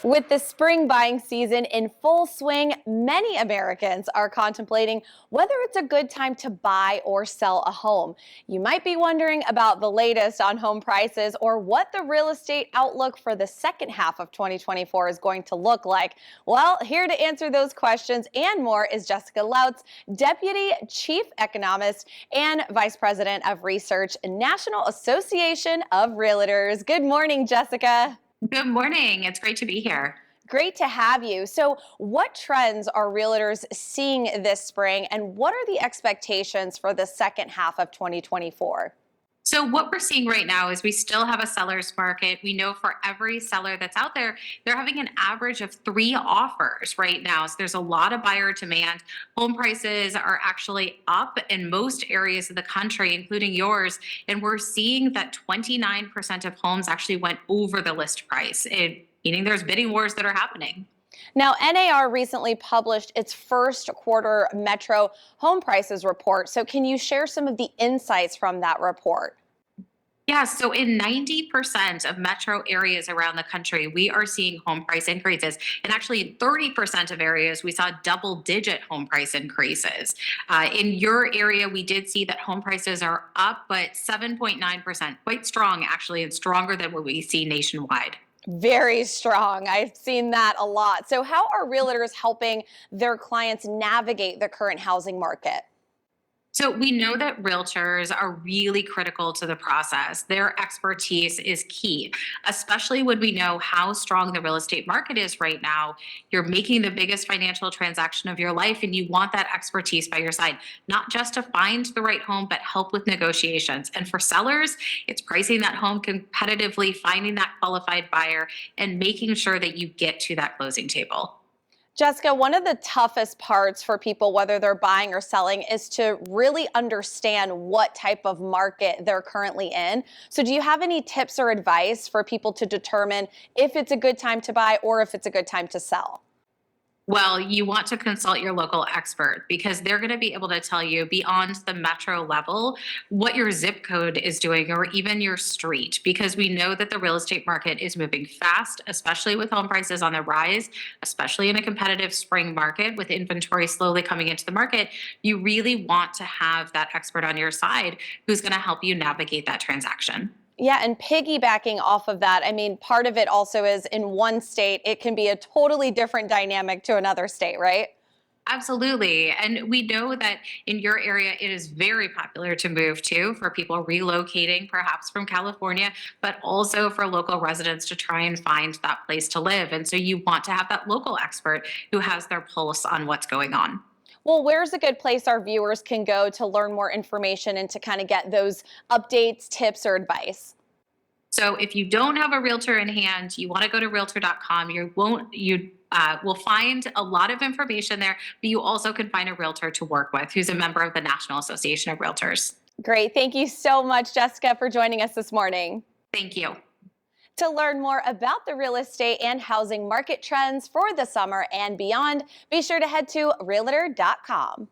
With the spring buying season in full swing, many Americans are contemplating whether it's a good time to buy or sell a home. You might be wondering about the latest on home prices or what the real estate outlook for the second half of 2024 is going to look like. Well, here to answer those questions and more is Jessica Lautz, Deputy Chief Economist and Vice President of Research, National Association of Realtors. Good morning, Jessica. Good morning. It's great to be here. Great to have you. So, what trends are realtors seeing this spring, and what are the expectations for the second half of 2024? So, what we're seeing right now is we still have a seller's market. We know for every seller that's out there, they're having an average of 3 offers right now. So, there's a lot of buyer demand. Home prices are actually up in most areas of the country, including yours. And we're seeing that 29% of homes actually went over the list price, meaning there's bidding wars that are happening. Now, NAR recently published its first quarter metro home prices report. So, can you share some of the insights from that report? Yeah, so in 90% of metro areas around the country, we are seeing home price increases. And actually, in 30% of areas, we saw double digit home price increases. In your area, we did see that home prices are up, but 7.9%, quite strong, actually, and stronger than what we see nationwide. Very strong. I've seen that a lot. So, how are realtors helping their clients navigate the current housing market? So we know that realtors are really critical to the process. Their expertise is key, especially when we know how strong the real estate market is right now. You're making the biggest financial transaction of your life, and you want that expertise by your side, not just to find the right home, but help with negotiations. And for sellers, it's pricing that home competitively, finding that qualified buyer, and making sure that you get to that closing table. Jessica, one of the toughest parts for people, whether they're buying or selling, is to really understand what type of market they're currently in. So, do you have any tips or advice for people to determine if it's a good time to buy or if it's a good time to sell? Well, you want to consult your local expert because they're going to be able to tell you beyond the metro level what your zip code is doing or even your street, because we know that the real estate market is moving fast, especially with home prices on the rise, especially in a competitive spring market with inventory slowly coming into the market. You really want to have that expert on your side who's going to help you navigate that transaction. Yeah, and piggybacking off of that, I mean, part of it also is in one state, it can be a totally different dynamic to another state, right? Absolutely. And we know that in your area, it is very popular to move to for people relocating, perhaps from California, but also for local residents to try and find that place to live. And so you want to have that local expert who has their pulse on what's going on. Well, where's a good place our viewers can go to learn more information and to kind of get those updates, tips, or advice? So if you don't have a realtor in hand, you want to go to realtor.com. You will find a lot of information there, but you also can find a realtor to work with who's a member of the National Association of Realtors. Great. Thank you so much, Jessica, for joining us this morning. Thank you. To learn more about the real estate and housing market trends for the summer and beyond, be sure to head to realtor.com.